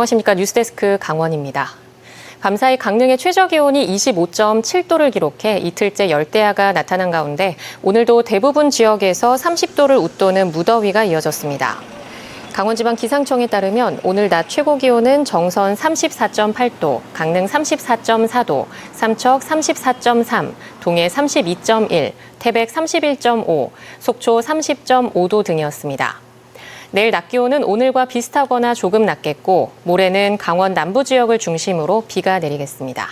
안녕하십니까. 뉴스데스크 강원입니다. 밤사이 강릉의 최저기온이 25.7도를 기록해 이틀째 열대야가 나타난 가운데 오늘도 대부분 지역에서 30도를 웃도는 무더위가 이어졌습니다. 강원지방기상청에 따르면 오늘 낮 최고기온은 정선 34.8도, 강릉 34.4도, 삼척 34.3, 동해 32.1, 태백 31.5, 속초 30.5도 등이었습니다. 내일 낮 기온은 오늘과 비슷하거나 조금 낮겠고 모레는 강원 남부 지역을 중심으로 비가 내리겠습니다.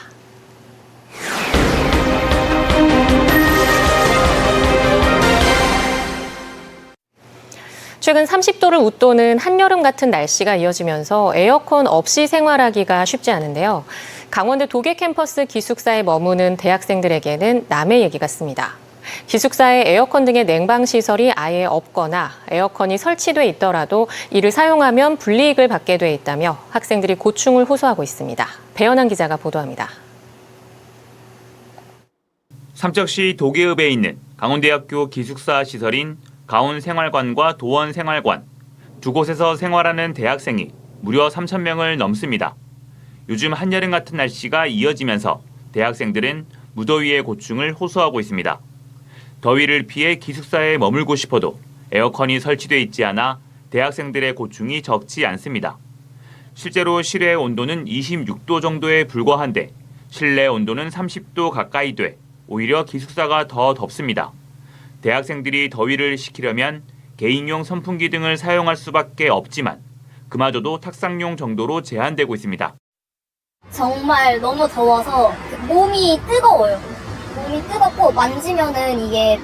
최근 30도를 웃도는 한여름 같은 날씨가 이어지면서 에어컨 없이 생활하기가 쉽지 않은데요. 강원대 도계 캠퍼스 기숙사에 머무는 대학생들에게는 남의 얘기 같습니다. 기숙사에 에어컨 등의 냉방 시설이 아예 없거나 에어컨이 설치돼 있더라도 이를 사용하면 불이익을 받게 돼 있다며 학생들이 고충을 호소하고 있습니다. 배연한 기자가 보도합니다. 삼척시 도계읍에 있는 강원대학교 기숙사 시설인 가온생활관과 도원생활관, 두 곳에서 생활하는 대학생이 무려 3,000명을 넘습니다. 요즘 한여름 같은 날씨가 이어지면서 대학생들은 무더위의 고충을 호소하고 있습니다. 더위를 피해 기숙사에 머물고 싶어도 에어컨이 설치돼 있지 않아 대학생들의 고충이 적지 않습니다. 실제로 실외 온도는 26도 정도에 불과한데 실내 온도는 30도 가까이 돼 오히려 기숙사가 더 덥습니다. 대학생들이 더위를 식히려면 개인용 선풍기 등을 사용할 수밖에 없지만 그마저도 탁상용 정도로 제한되고 있습니다. 정말 너무 더워서 몸이 뜨거워요. 몸이 뜨겁고 만지면은 이게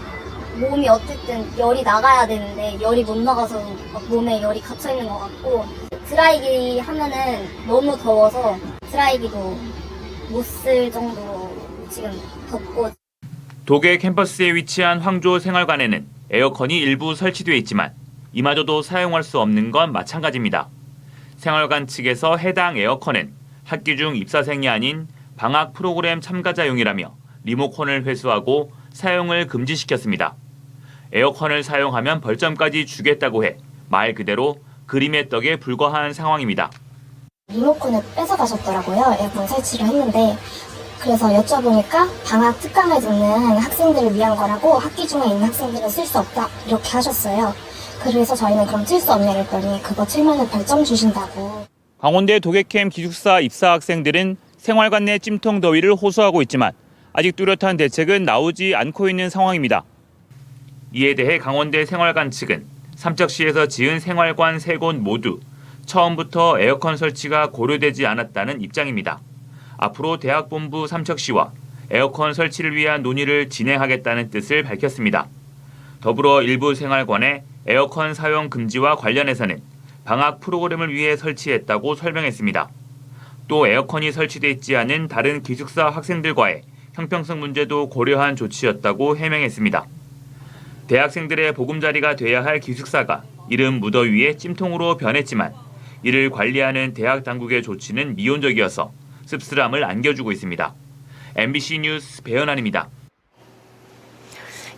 몸이 어쨌든 열이 나가야 되는데 열이 못 나가서 몸에 열이 갇혀 있는 것 같고 드라이기 하면은 너무 더워서 드라이기도 못 쓸 정도로 지금 덥고. 도계 캠퍼스에 위치한 황조 생활관에는 에어컨이 일부 설치돼 있지만 이마저도 사용할 수 없는 건 마찬가지입니다. 생활관 측에서 해당 에어컨은 학기 중 입사생이 아닌 방학 프로그램 참가자용이라며 리모컨을 회수하고 사용을 금지시켰습니다. 에어컨을 사용하면 벌점까지 주겠다고 해 말 그대로 그림의 떡에 불과한 상황입니다. 리모컨을 뺏어가셨더라고요. 에어컨 설치를 했는데. 그래서 여쭤보니까 방학 특강을 듣는 학생들을 위한 거라고 학기 중에 있는 학생들은 쓸 수 없다 이렇게 하셨어요. 그래서 저희는 그럼 쓸 수 없냐 그랬더니 그거 틀면 벌점 주신다고. 강원대 도계캠 기숙사 입사 학생들은 생활관 내 찜통 더위를 호소하고 있지만 아직 뚜렷한 대책은 나오지 않고 있는 상황입니다. 이에 대해 강원대 생활관 측은 삼척시에서 지은 생활관 3곳 모두 처음부터 에어컨 설치가 고려되지 않았다는 입장입니다. 앞으로 대학본부 삼척시와 에어컨 설치를 위한 논의를 진행하겠다는 뜻을 밝혔습니다. 더불어 일부 생활관의 에어컨 사용 금지와 관련해서는 방학 프로그램을 위해 설치했다고 설명했습니다. 또 에어컨이 설치돼 있지 않은 다른 기숙사 학생들과의 형평성 문제도 고려한 조치였다고 해명했습니다. 대학생들의 보금자리가 돼야 할 기숙사가 이른 무더위에 찜통으로 변했지만 이를 관리하는 대학 당국의 조치는 미온적이어서 씁쓸함을 안겨주고 있습니다. MBC 뉴스 배연환입니다.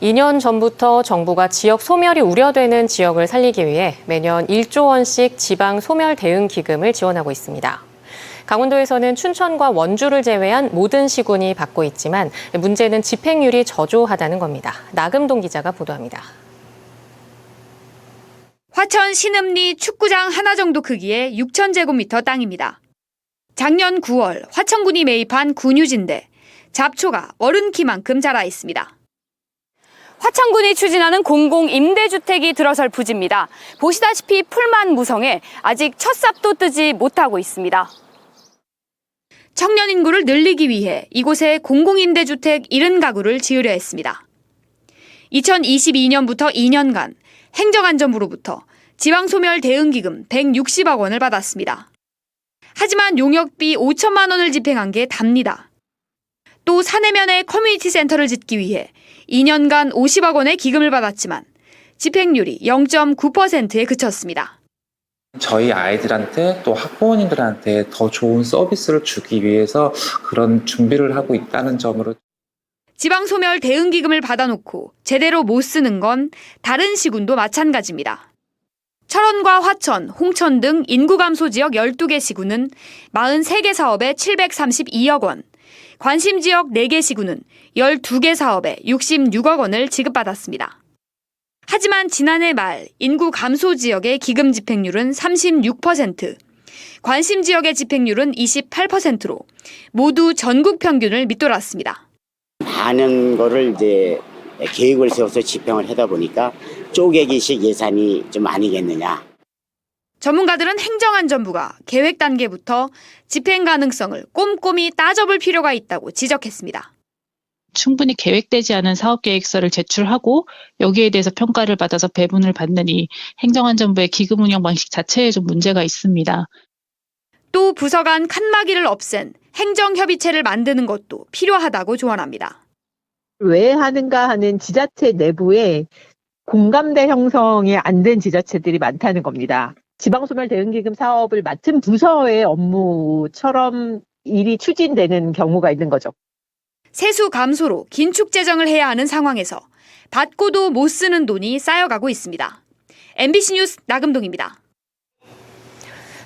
2년 전부터 정부가 지역 소멸이 우려되는 지역을 살리기 위해 매년 1조 원씩 지방 소멸 대응 기금을 지원하고 있습니다. 강원도에서는 춘천과 원주를 제외한 모든 시군이 받고 있지만 문제는 집행률이 저조하다는 겁니다. 나금동 기자가 보도합니다. 화천 신읍리 축구장 하나 정도 크기의 6,000제곱미터 땅입니다. 작년 9월 화천군이 매입한 군유지인데 잡초가 어른 키만큼 자라 있습니다. 화천군이 추진하는 공공임대주택이 들어설 부지입니다. 보시다시피 풀만 무성해 아직 첫 삽도 뜨지 못하고 있습니다. 청년 인구를 늘리기 위해 이곳에 공공임대주택 70가구를 지으려 했습니다. 2022년부터 2년간 행정안전부로부터 지방소멸 대응기금 160억 원을 받았습니다. 하지만 용역비 5천만 원을 집행한 게 답니다. 또 사내면에 커뮤니티 센터를 짓기 위해 2년간 50억 원의 기금을 받았지만 집행률이 0.9%에 그쳤습니다. 저희 아이들한테 또 학부모님들한테 더 좋은 서비스를 주기 위해서 그런 준비를 하고 있다는 점으로 지방소멸 대응기금을 받아놓고 제대로 못 쓰는 건 다른 시군도 마찬가지입니다. 철원과 화천, 홍천 등 인구 감소 지역 12개 시군은 43개 사업에 732억 원, 관심 지역 4개 시군은 12개 사업에 66억 원을 지급받았습니다. 하지만 지난해 말 인구 감소 지역의 기금 집행률은 36%, 관심 지역의 집행률은 28%로 모두 전국 평균을 밑돌았습니다. 많은 거를 이제 계획을 세워서 집행을 하다 보니까 쪼개기식 예산이 좀 아니겠느냐. 전문가들은 행정안전부가 계획 단계부터 집행 가능성을 꼼꼼히 따져볼 필요가 있다고 지적했습니다. 충분히 계획되지 않은 사업계획서를 제출하고 여기에 대해서 평가를 받아서 배분을 받는 이 행정안전부의 기금 운영 방식 자체에 좀 문제가 있습니다. 또 부서 간 칸막이를 없앤 행정협의체를 만드는 것도 필요하다고 조언합니다. 왜 하는가 하는 지자체 내부에 공감대 형성이 안 된 지자체들이 많다는 겁니다. 지방소멸대응기금 사업을 맡은 부서의 업무처럼 일이 추진되는 경우가 있는 거죠. 세수 감소로 긴축 재정을 해야 하는 상황에서 받고도 못 쓰는 돈이 쌓여가고 있습니다. MBC 뉴스 나금동입니다.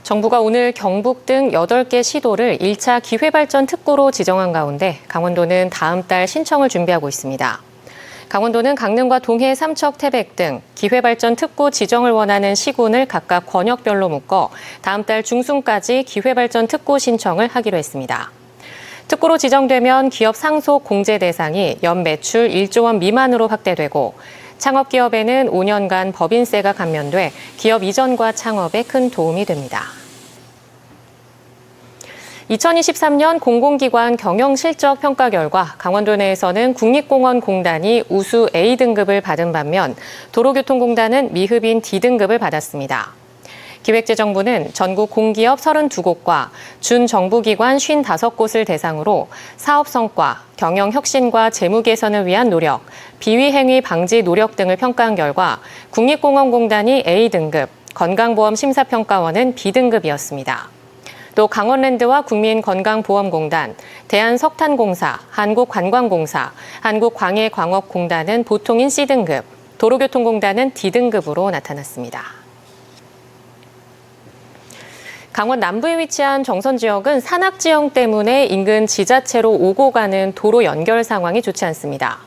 정부가 오늘 경북 등 8개 시도를 1차 기회발전 특구로 지정한 가운데 강원도는 다음 달 신청을 준비하고 있습니다. 강원도는 강릉과 동해, 삼척, 태백 등 기회발전 특구 지정을 원하는 시군을 각각 권역별로 묶어 다음 달 중순까지 기회발전 특구 신청을 하기로 했습니다. 특구로 지정되면 기업 상속 공제 대상이 연 매출 1조 원 미만으로 확대되고 창업기업에는 5년간 법인세가 감면돼 기업 이전과 창업에 큰 도움이 됩니다. 2023년 공공기관 경영실적 평가 결과 강원도 내에서는 국립공원공단이 우수 A등급을 받은 반면 도로교통공단은 미흡인 D등급을 받았습니다. 기획재정부는 전국 공기업 32곳과 준정부기관 55곳을 대상으로 사업 성과, 경영 혁신과 재무 개선을 위한 노력, 비위 행위 방지 노력 등을 평가한 결과 국립공원공단이 A등급, 건강보험심사평가원은 B등급이었습니다. 또 강원랜드와 국민건강보험공단, 대한석탄공사, 한국관광공사, 한국광해광업공단은 보통인 C등급, 도로교통공단은 D등급으로 나타났습니다. 강원 남부에 위치한 정선 지역은 산악지형 때문에 인근 지자체로 오고 가는 도로 연결 상황이 좋지 않습니다.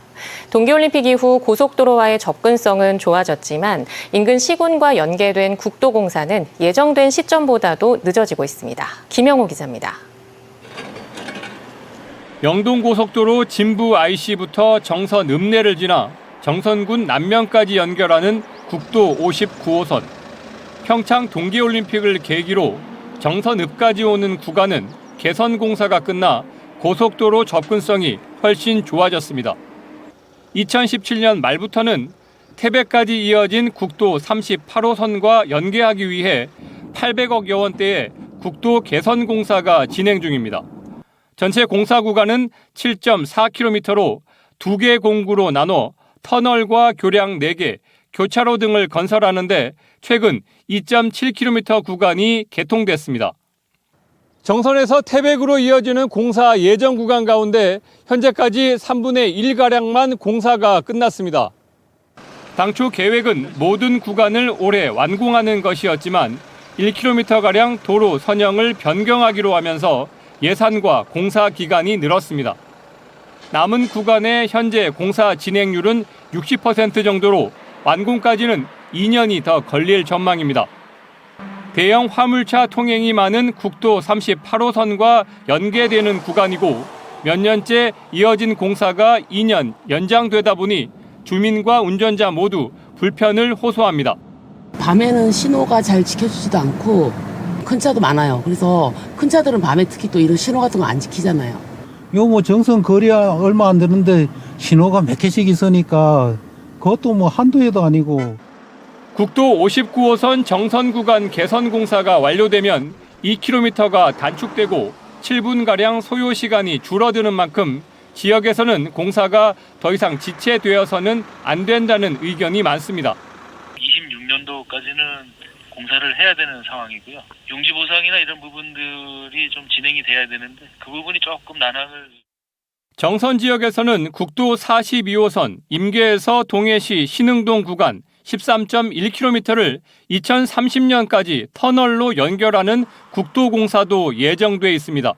동계올림픽 이후 고속도로와의 접근성은 좋아졌지만 인근 시군과 연계된 국도공사는 예정된 시점보다도 늦어지고 있습니다. 김영호 기자입니다. 영동고속도로 진부 IC부터 정선 읍내를 지나 정선군 남면까지 연결하는 국도 59호선. 평창 동계올림픽을 계기로 정선읍까지 오는 구간은 개선 공사가 끝나 고속도로 접근성이 훨씬 좋아졌습니다. 2017년 말부터는 태백까지 이어진 국도 38호선과 연계하기 위해 800억여 원대의 국도 개선 공사가 진행 중입니다. 전체 공사 구간은 7.4km로 2개 공구로 나눠 터널과 교량 4개, 교차로 등을 건설하는데 최근 2.7km 구간이 개통됐습니다. 정선에서 태백으로 이어지는 공사 예정 구간 가운데 현재까지 3분의 1가량만 공사가 끝났습니다. 당초 계획은 모든 구간을 올해 완공하는 것이었지만 1km가량 도로 선형을 변경하기로 하면서 예산과 공사 기간이 늘었습니다. 남은 구간의 현재 공사 진행률은 60% 정도로 완공까지는 2년이 더 걸릴 전망입니다. 대형 화물차 통행이 많은 국도 38호선과 연계되는 구간이고 몇 년째 이어진 공사가 2년 연장되다 보니 주민과 운전자 모두 불편을 호소합니다. 밤에는 신호가 잘 지켜주지도 않고 큰 차도 많아요. 그래서 큰 차들은 밤에 특히 또 이런 신호 같은 거 안 지키잖아요. 요 뭐 정선 거리야 얼마 안 되는데 신호가 몇 개씩 있으니까 그것도 뭐 한두 해도 아니고. 국도 59호선 정선 구간 개선 공사가 완료되면 2km가 단축되고 7분가량 소요 시간이 줄어드는 만큼 지역에서는 공사가 더 이상 지체되어서는 안 된다는 의견이 많습니다. 26년도까지는 공사를 해야 되는 상황이고요. 용지 보상이나 이런 부분들이 좀 진행이 돼야 되는데 그 부분이 조금 난항을. 정선 지역에서는 국도 42호선 임계에서 동해시 신흥동 구간 13.1km를 2030년까지 터널로 연결하는 국도공사도 예정돼 있습니다.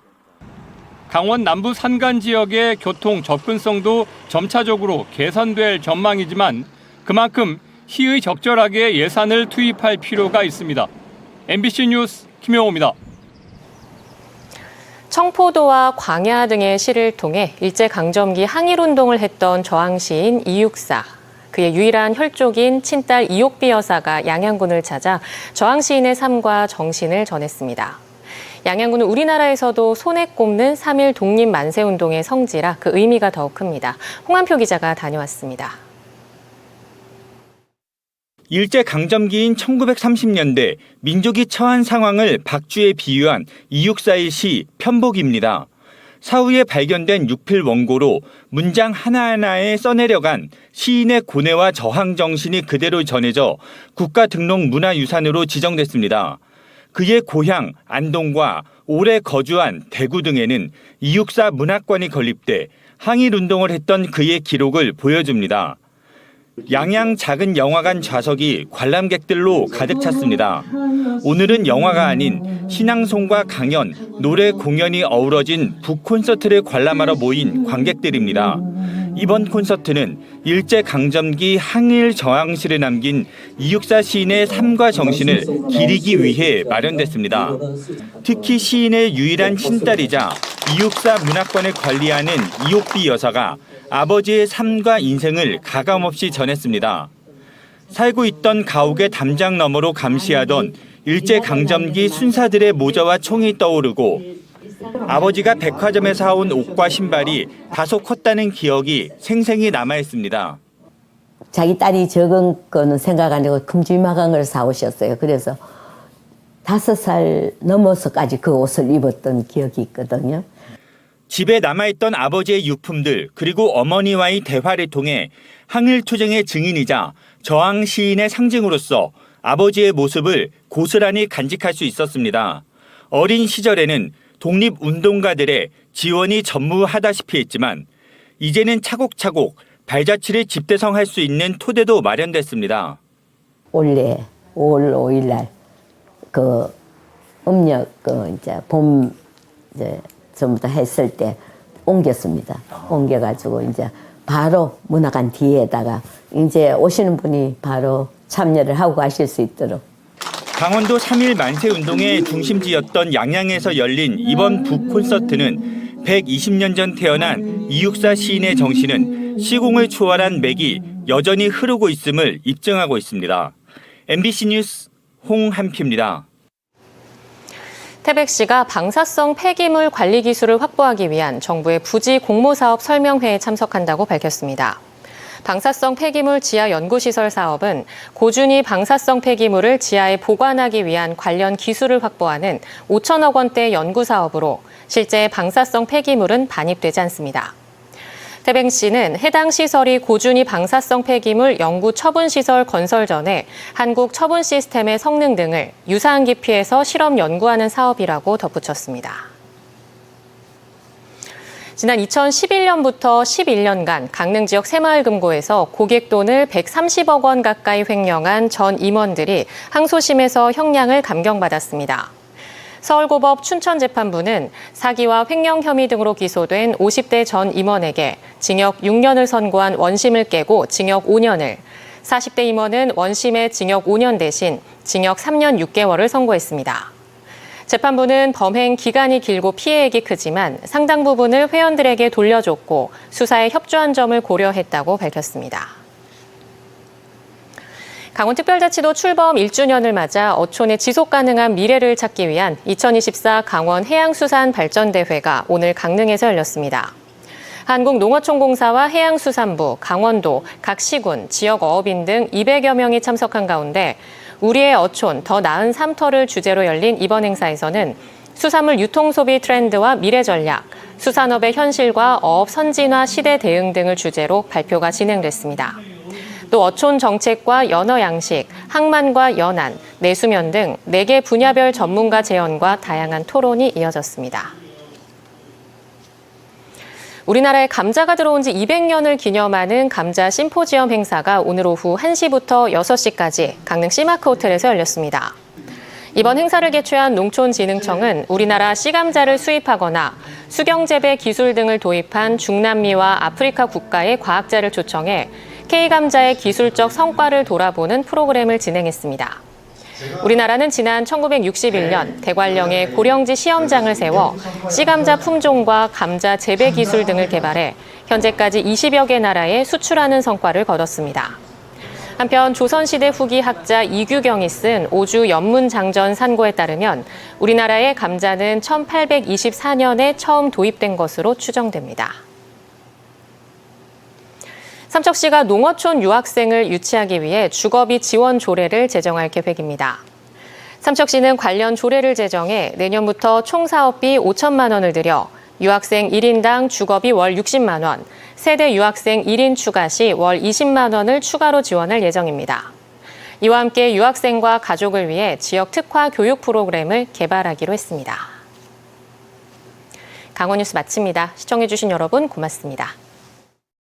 강원 남부 산간 지역의 교통 접근성도 점차적으로 개선될 전망이지만 그만큼 시의 적절하게 예산을 투입할 필요가 있습니다. MBC 뉴스 김영호입니다. 청포도와 광야 등의 시를 통해 일제강점기 항일운동을 했던 저항시인 이육사. 그의 유일한 혈족인 친딸 이옥비 여사가 양양군을 찾아 저항시인의 삶과 정신을 전했습니다. 양양군은 우리나라에서도 손에 꼽는 3.1 독립만세운동의 성지라 그 의미가 더욱 큽니다. 홍한표 기자가 다녀왔습니다. 일제강점기인 1930년대 민족이 처한 상황을 박주에 비유한 이육사의 시 편복입니다. 사후에 발견된 육필 원고로 문장 하나하나에 써내려간 시인의 고뇌와 저항 정신이 그대로 전해져 국가등록문화유산으로 지정됐습니다. 그의 고향 안동과 오래 거주한 대구 등에는 이육사 문학관이 건립돼 항일운동을 했던 그의 기록을 보여줍니다. 양양 작은 영화관 좌석이 관람객들로 가득 찼습니다. 오늘은 영화가 아닌 신앙송과 강연, 노래 공연이 어우러진 북콘서트를 관람하러 모인 관객들입니다. 이번 콘서트는 일제강점기 항일 저항시를 남긴 이육사 시인의 삶과 정신을 기리기 위해 마련됐습니다. 특히 시인의 유일한 친딸이자 이육사 문학관을 관리하는 이옥비 여사가 아버지의 삶과 인생을 가감없이 전했습니다. 살고 있던 가옥의 담장 너머로 감시하던 일제강점기 순사들의 모자와 총이 떠오르고 아버지가 백화점에 사온 옷과 신발이 다소 컸다는 기억이 생생히 남아있습니다. 자기 딸이 적은 거는 생각 안 하고 큼지막한 걸 사오셨어요. 그래서 5살 넘어서까지 그 옷을 입었던 기억이 있거든요. 집에 남아있던 아버지의 유품들 그리고 어머니와의 대화를 통해 항일투쟁의 증인이자 저항 시인의 상징으로서 아버지의 모습을 고스란히 간직할 수 있었습니다. 어린 시절에는 독립운동가들의 지원이 전무하다시피 했지만 이제는 차곡차곡 발자취를 집대성할 수 있는 토대도 마련됐습니다. 올해 5월 5일 날 그 음력 이제 봄 이제 전부 다 했을 때 옮겼습니다. 옮겨가지고 이제 바로 문화관 뒤에다가 이제 오시는 분이 바로 참여를 하고 가실 수 있도록. 강원도 3.1 만세운동의 중심지였던 양양에서 열린 이번 북콘서트는 120년 전 태어난 이육사 시인의 정신은 시공을 초월한 맥이 여전히 흐르고 있음을 입증하고 있습니다. MBC 뉴스 홍한표입니다. 태백시가 방사성 폐기물 관리 기술을 확보하기 위한 정부의 부지 공모사업 설명회에 참석한다고 밝혔습니다. 방사성 폐기물 지하 연구시설 사업은 고준위 방사성 폐기물을 지하에 보관하기 위한 관련 기술을 확보하는 5천억 원대 연구 사업으로 실제 방사성 폐기물은 반입되지 않습니다. 태백시는 해당 시설이 고준위 방사성 폐기물 연구 처분 시설 건설 전에 한국 처분 시스템의 성능 등을 유사한 깊이에서 실험 연구하는 사업이라고 덧붙였습니다. 지난 2011년부터 11년간 강릉 지역 새마을 금고에서 고객 돈을 130억 원 가까이 횡령한 전 임원들이 항소심에서 형량을 감경받았습니다. 서울고법 춘천재판부는 사기와 횡령 혐의 등으로 기소된 50대 전 임원에게 징역 6년을 선고한 원심을 깨고 징역 5년을, 40대 임원은 원심의 징역 5년 대신 징역 3년 6개월을 선고했습니다. 재판부는 범행 기간이 길고 피해액이 크지만 상당 부분을 회원들에게 돌려줬고 수사에 협조한 점을 고려했다고 밝혔습니다. 강원특별자치도 출범 1주년을 맞아 어촌의 지속가능한 미래를 찾기 위한 2024 강원 해양수산발전대회가 오늘 강릉에서 열렸습니다. 한국농어촌공사와 해양수산부, 강원도, 각 시군, 지역 어업인 등 200여 명이 참석한 가운데 우리의 어촌, 더 나은 삶터를 주제로 열린 이번 행사에서는 수산물 유통소비 트렌드와 미래 전략, 수산업의 현실과 어업 선진화 시대 대응 등을 주제로 발표가 진행됐습니다. 또 어촌 정책과 연어 양식, 항만과 연안, 내수면 등 4개 분야별 전문가 재연과 다양한 토론이 이어졌습니다. 우리나라에 감자가 들어온 지 200년을 기념하는 감자 심포지엄 행사가 오늘 오후 1시부터 6시까지 강릉 시마크 호텔에서 열렸습니다. 이번 행사를 개최한 농촌진흥청은 우리나라 씨감자를 수입하거나 수경재배 기술 등을 도입한 중남미와 아프리카 국가의 과학자를 초청해 K감자의 기술적 성과를 돌아보는 프로그램을 진행했습니다. 우리나라는 지난 1961년 대관령에 고령지 시험장을 세워 씨감자 품종과 감자 재배 기술 등을 개발해 현재까지 20여 개 나라에 수출하는 성과를 거뒀습니다. 한편 조선시대 후기 학자 이규경이 쓴 오주 연문장전 산고에 따르면 우리나라의 감자는 1824년에 처음 도입된 것으로 추정됩니다. 삼척시가 농어촌 유학생을 유치하기 위해 주거비 지원 조례를 제정할 계획입니다. 삼척시는 관련 조례를 제정해 내년부터 총 사업비 5천만 원을 들여 유학생 1인당 주거비 월 60만 원, 세대 유학생 1인 추가 시 월 20만 원을 추가로 지원할 예정입니다. 이와 함께 유학생과 가족을 위해 지역 특화 교육 프로그램을 개발하기로 했습니다. 강원 뉴스 마칩니다. 시청해주신 여러분 고맙습니다.